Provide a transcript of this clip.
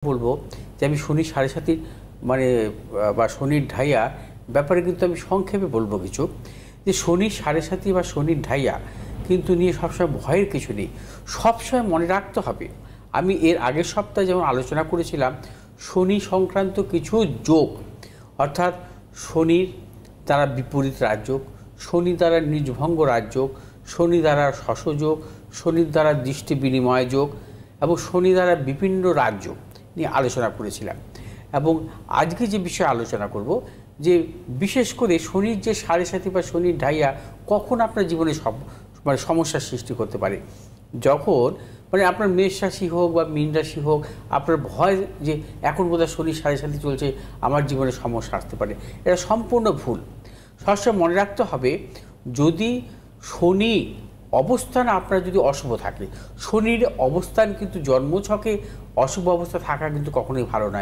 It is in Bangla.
বলবো যে আমি শনি সাড়ে সাতির মানে বা শনির ঢাইয়া ব্যাপারে কিন্তু আমি সংক্ষেপে বলবো কিছু যে শনি সাড়ে সাতি বা শনির ঢাইয়া কিন্তু নিয়ে সবসময় ভয়ের কিছু নেই। সবসময় মনে রাখতে হবে, আমি এর আগের সপ্তাহে যেমন আলোচনা করেছিলাম শনি সংক্রান্ত কিছু যোগ, অর্থাৎ শনির দ্বারা বিপরীত রাজযোগ, শনি দ্বারা নিজভঙ্গ রাজযোগ, শনি দ্বারা শশযোগ, শনির দ্বারা দৃষ্টি বিনিময় যোগ এবং শনি দ্বারা বিভিন্ন রাজযোগ নিয়ে আলোচনা করেছিলাম। এবং আজকে যে বিষয়ে আলোচনা করব যে বিশেষ করে শনির যে সাড়ে সাতি বা শনির ঢাইয়া কখন আপনার জীবনে সমস্যার সৃষ্টি করতে পারে। যখন আপনার মেষ রাশি হোক বা মীন রাশি হোক, আপনার ভয় যে এখন বোধহয় শনি সাড়ে সাতি চলছে, আমার জীবনে সমস্যা আসতে পারে, এটা সম্পূর্ণ ভুল। সবসময় মনে রাখতে হবে, যদি শনি অবস্থান আপনার যদি অশুভ থাকে, শনির অবস্থান কিন্তু জন্মছকে অশুভ অবস্থা থাকা কিন্তু কখনোই ভালো নয়।